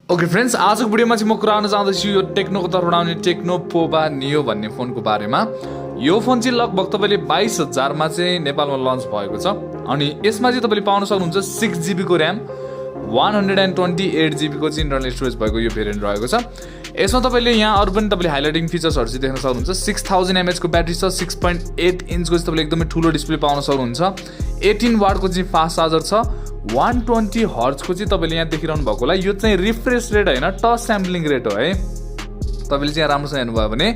Okay friends, आजको भिडियोमा चाहिँ म कुरा गर्न चाहदैछु यो टेक्नोको तर्फबाट आउने टेक्नो पोभा नियो भन्ने फोनको बारेमा। यो फोन चाहिँ लगभग तपाईले 22,000 मा चाहिँ नेपालमा लन्च भएको छ अनि यसमा चाहिँ तपाईले पाउन सक्नुहुन्छ 6GB को र्याम, 128GB को चाहिँ इन्टरनल स्टोरेज भएको यो भेरिएन्ट रहेको छ। यसमा तपाईले यहाँ अरु पनि तपाईले हाइलाइटिङ फिचर्सहरु चाहिँ देख्न सक्नुहुन्छ। 6000 mAh को ब्याट्री छ, 6.8 इन्चको चाहिँ तपाईले एकदमै ठूलो डिस्प्ले पाउन सक्नुहुन्छ। 18 वाट को चाहिँ फास्ट चार्जर छ। 120 हर्ट्ज को चाहिँ तपाईले यहाँ देखिरहनु भएको होला, यो चाहिँ रिफ्रेश रेट हैन, टच स्याम्पलिङ रेट हो है। तपाईले चाहिँ राम्रोसँग हेर्नुभयो भने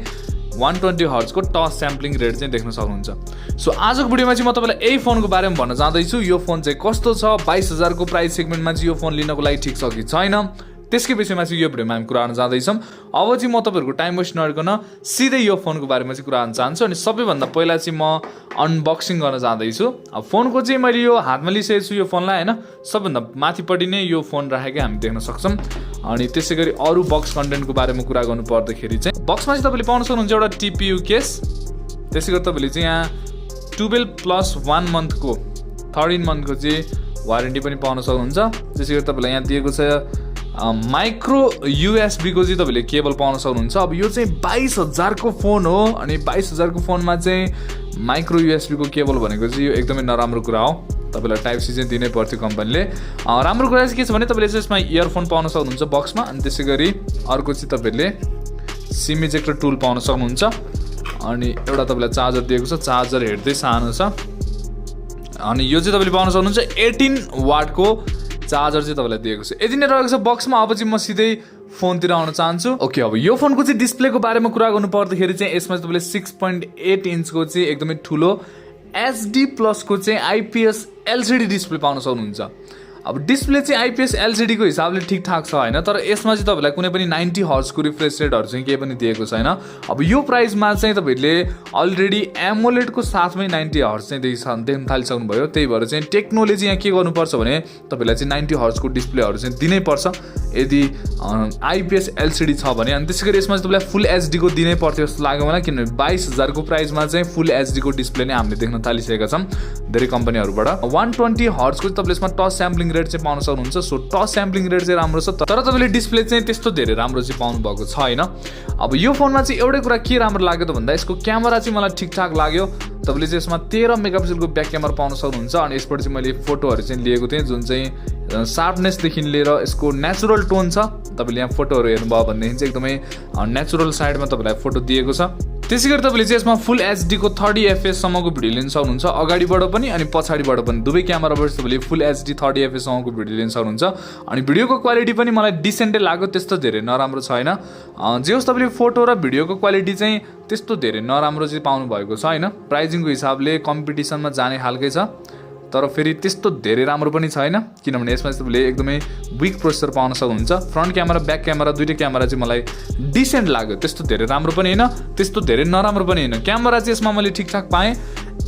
120 हर्ट्ज को टच स्याम्पलिङ रेट चाहिँ देख्न सक्नुहुन्छ। सो आजको भिडियोमा चाहिँ म तपाईलाई यही फोनको बारेमा भन्न चाहदैछु। यो फोन चाहिँ कस्तो छ, 22,000 को प्राइस सेगमेन्टमा चाहिँ यो फोन लिनको लागि ठिक छ कि छैन, त्यसकै विषयमा चाहिँ यो भिडियोमा हामी कुरा गर्न जाँदैछौँ। अब चाहिँ म तपाईहरुको टाइम वेस्ट नगरिकन सिधै यो फोनको बारेमा चाहिँ कुरा गर्न चाहन्छु अनि सबैभन्दा पहिला चाहिँ म अनबक्सिङ गर्न जाँदैछु। अब फोनको चाहिँ मैले यो हातमा लिइसकेको छु यो फोनलाई हैन, सबभन्दा माथिपट्टि नै यो फोन राखेकै हामी देख्न सक्छौं। अनि त्यसैगरी अरु बक्स कन्टेन्टको बारेमा कुरा गर्नु पर्दाखेरि चाहिँ बक्समा चाहिँ तपाईले पाउन सक्नुहुन्छ एउटा टिपियु केस, त्यसैगरी तपाईले चाहिँ यहाँ 12+1 मन्थको 13 मन्थको चाहिँ वारेन्टी पनि पाउन सक्नुहुन्छ। त्यसैगरी तपाईलाई यहाँ दिएको छ माइक्रो USB को चाहिँ तपाईले केबल पाउन सक्नुहुन्छ। अब यो चाहिँ 22,000 को फोन हो अनि 22,000 को फोनमा चाहिँ माइक्रो USB को केबल भनेको चाहिँ यो एकदमै नराम्रो कुरा हो। तपाईलाई टाइप सी चाहिँ दिनै पर्थ्यो कम्पनीले। राम्रो कुरा चाहिँ के छ भने तपाईले चाहिँ यसमा इयरफोन पाउन सक्नुहुन्छ बक्समा अनि त्यसैगरी अर्को चाहिँ तपाईले सिम इजेक्टर टुल पाउन सक्नुहुन्छ अनि एउटा तपाईलाई चार्जर दिएको छ, चार्जर हेर्दै सानो छ अनि यो चाहिँ तपाईले पाउन सक्नुहुन्छ 18 वाट को चार्जर चाहिँ तपाईलाई दिएको छ। यति नै रहेको छ बक्समा। अब चाहिँ म सिधै फोनतिर आउन चाहन्छु। ओके, अब यो फोनको चाहिँ डिस्प्लेको बारेमा कुरा गर्नु पर्दाखेरि चाहिँ यसमा तपाईले 6.8 इन्चको चाहिँ एकदमै ठुलो HD+ को चाहिँ IPS LCD डिस्प्ले पाउन सक्नुहुन्छ। अब डिस्प्ले चाहिँ IPS LCD को हिसाबले ठिकठाक छ हैन, तर यसमा चाहिँ तपाईलाई कुनै पनि 90 हर्ट्ज को रिफ्रेश रेटहरु चाहिँ केही पनि दिएको छैन। अब यो प्राइसमा चाहिँ तपाईले अलरेडी एमोलेड को साथमै 90 हर्ट्ज चाहिँ देख्न थालिसक्नु भयो। त्यही भएर चाहिँ टेक्नोले चाहिँ यहाँ के गर्नुपर्छ भने तपाईलाई चाहिँ 90 हर्ट्ज को डिस्प्लेहरु चाहिँ दिनै पर्छ यदि IPS LCD छ भने। अनि त्यसैगरी यसमा चाहिँ तपाईलाई फुल HD को दिनै पर्थ्यो जस्तो लाग्यो मलाई, किनभने 22,000 को प्राइसमा चाहिँ फुल HD को डिस्प्ले नै हामीले देख्न थालिसकेका छौं धेरै कम्पनीहरुबाट। 120 हर्ट्ज को तपाईले यसमा टच स्याम्पलिङ रेट चाहिँ पाउन सक्नुहुन्छ। सो टच स्याम्पलिङ रेट चाहिँ राम्रो छ, तर तपाईले डिस्प्ले चाहिँ त्यस्तो धेरै राम्रो चाहिँ पाउनु भएको छैन। अब यो फोनमा चाहिँ एउटै कुरा के राम्रो लाग्यो त भन्दा यसको क्यामेरा चाहिँ मलाई ठिकठाक लाग्यो। तपाईले चाहिँ यसमा 13 मेगापिक्सलको ब्याक क्यामेरा पाउन सक्नुहुन्छ अनि यसबाट चाहिँ मैले फोटोहरु चाहिँ लिएको थिएँ जुन चाहिँ शार्पनेस देखि लिएर यसको नेचुरल टोन छ। तपाईले यहाँ फोटोहरु हेर्नुभयो भनेदेखि चाहिँ एकदमै नेचुरल साइडमा तपाईलाई फोटो दिएको छ। त्यसैगरी तपाईले चाहिँ यसमा फुल HD को 30 fps सम्मको भिडियो लिन सक्नुहुन्छ, अगाडिबाट पनि अनि पछाडिबाट पनि दुवै क्यामेराबाट तपाईले फुल HD 30 fps सम्मको भिडियो लिन सक्नुहुन्छ। अनि भिडियोको क्वालिटी पनि मलाई डिसेन्टै लाग्यो, त्यस्तो धेरै नराम्रो छैन। जे होस् तपाईले फोटो र भिडियोको क्वालिटी चाहिँ त्यस्तो धेरै नराम्रो चाहिँ पाउनु भएको छ हैन। प्राइजिङको हिसाबले कम्पिटिसनमा जाने खालकै छ, तर फेरि त्यस्तो धेरै राम्रो पनि छैन किनभने यसमा चाहिँ तपाईले एकदमै विक प्रोसेसर पाउन सक्नुहुन्छ। फ्रन्ट क्यामेरा ब्याक क्यामेरा दुईटै क्यामेरा चाहिँ मलाई डिसेन्ट लाग्यो, त्यस्तो धेरै राम्रो पनि हैन त्यस्तो धेरै नराम्रो पनि हैन। क्यामेरा चाहिँ यसमा मैले ठिकठाक पाएँ।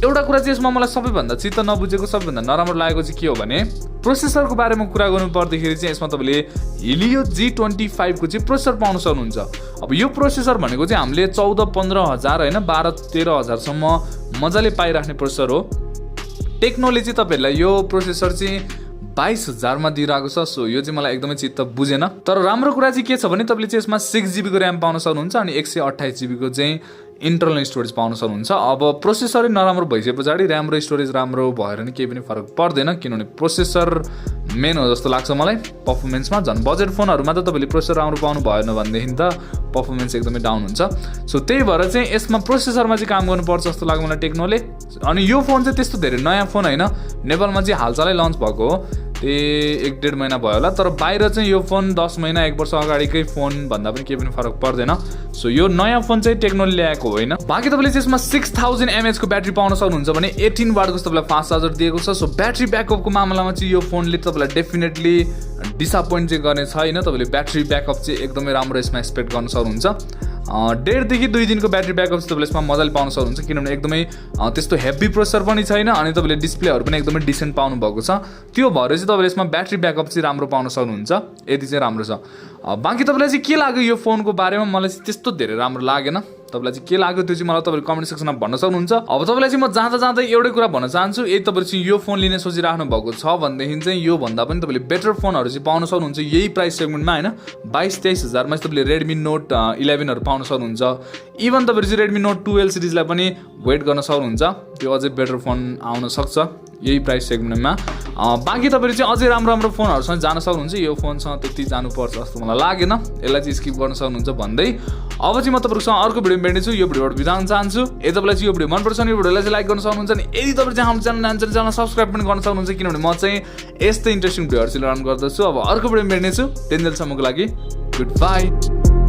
एउटा कुरा चाहिँ यसमा मलाई सबैभन्दा चित्त नबुझेको सबैभन्दा नराम्रो लागेको चाहिँ के हो भने प्रोसेसरको बारेमा कुरा गर्नु पर्दाखेरि चाहिँ यसमा तपाईले Helio G25 को चाहिँ प्रोसेसर पाउन सक्नुहुन्छ। अब यो प्रोसेसर भनेको चाहिँ हामीले 14-15 हजार हैन 12-13 हजार सम्म मजाले पाइराख्ने प्रोसेसर हो। टेक्नोले चाहिँ तपाईहरुलाई यो प्रोसेसर चाहिँ 22,000 मा दिइराको छ। सो यो चाहिँ मलाई एकदमै चित्त बुझेन। तर राम्रो कुरा चाहिँ के छ भने तपाईले चाहिँ यसमा 6GB को र्याम पाउन सक्नुहुन्छ अनि 128GB को चाहिँ इन्टरनल स्टोरेज पाउन सक्नुहुन्छ। अब प्रोसेसरै नराम्रो भइसकेपछि र्याम र स्टोरेज राम्रो भएर नि केही पनि फरक पर्दैन किनभने प्रोसेसर मेन हो जस्तो लाग्छ मलाई परफर्मेन्समा। झन् बजेट फोनहरुमा त तपाईले प्रोसेसर राम्रो पाउनु भएन भनेदेखि त परफर्मेन्स एकदमै डाउन हुन्छ। सो त्यही भएर चाहिँ यसमा प्रोसेसरमा चाहिँ काम गर्नुपर्छ जस्तो लाग्यो मलाई टेक्नोले। अनि यो फोन चाहिँ त्यस्तो धेरै नयाँ फोन हैन, नेपालमा चाहिँ हालसालै लन्च भएको हो, त्यही 1-1.5 महिना भयो होला, तर बाहिर चाहिँ यो फोन 10 महिना 1 वर्ष अगाडिकै फोन भन्दा पनि केही पनि फरक पर्दैन। सो यो नयाँ फोन चाहिँ टेक्नोले ल्याएको होइन। बाकी तपाईले चाहिँ यसमा 6000 mAh को ब्याट्री पाउन सक्नुहुन्छ भने 18 वाट को तपाईलाई फास्ट चार्जर दिएको छ। सो ब्याट्री ब्याकअपको मामलामा चाहिँ यो फोनले तपाईलाई डेफिनेटली डिसअपोइन्ट चाहिँ गर्ने छैन। तपाईले ब्याट्री ब्याकअप चाहिँ एकदमै राम्रो यसमा एक्सपेक्ट गर्न सक्नुहुन्छ। 1.5 देखि 2 दिनको ब्याट्री ब्याकअप चाहिँ तपाईले यसमा मजाले पाउन सक्नुहुन्छ किनभने एकदमै त्यस्तो हेभी प्रोसेसर पनि छैन अनि तपाईले डिस्प्लेहरु पनि एकदमै डिसेन्ट पाउनु भएको छ। त्यो भएर चाहिँ तपाईले यसमा ब्याट्री ब्याकअप चाहिँ राम्रो पाउन सक्नुहुन्छ, यति चाहिँ राम्रो छ। बाकी तपाईलाई चाहिँ के लाग्यो यो फोनको बारेमा? मलाई चाहिँ त्यस्तो धेरै राम्रो लागेन। तपाईँलाई चाहिँ के लाग्यो त्यो चाहिँ मलाई तपाईँले कमेन्ट सेक्सनमा भन्न सक्नुहुन्छ। अब तपाईँलाई चाहिँ म जाँदा एउटै कुरा भन्न चाहन्छु, यदि तपाईँले चाहिँ यो फोन लिने सोचिराख्नु भएको छ भनेदेखि चाहिँ यो भन्दा पनि तपाईँले बेटर फोनहरू चाहिँ पाउन सक्नुहुन्छ यही प्राइस सेगमेन्टमा होइन। 22-23 हजारमा चाहिँ तपाईँले रेडमी नोट 11हरू पाउन सक्नुहुन्छ। इभन तपाईँले चाहिँ रेडमी नोट 12 सिरिजलाई पनि वेट गर्न सक्नुहुन्छ, त्यो अझै बेटर फोन आउन सक्छ यही प्राइस सेगमेन्टमा। बाँकी तपाईँले चाहिँ अझै राम्रो फोनहरूसँग जान सक्नुहुन्छ, यो फोनसँग त्यति जानुपर्छ जस्तो मलाई लागेन, यसलाई चाहिँ स्किप गर्न सक्नुहुन्छ भन्दै अब चाहिँ म तपाईँहरूसँग अर्को भिडियो भेट्नेछु। यो भिडियोबाट बिदा हुन चाहन्छु। यदि तपाईँलाई चाहिँ यो भिडियो मनपर्छ भने यो भिडियोलाई चाहिँ लाइक गर्न सक्नुहुन्छ नि यदि तपाईँ चाहिँ हाम्रो च्यानल सब्सक्राइब पनि गर्न सक्नुहुन्छ, किनभने म चाहिँ यस्तै इन्ट्रेस्टिङ भिडियोहरू चाहिँ ल्याउने गर्दछु। अब अर्को भिडियो भेट्नेछु, त्यतिन्जेलसम्मको लागि गुड बाई।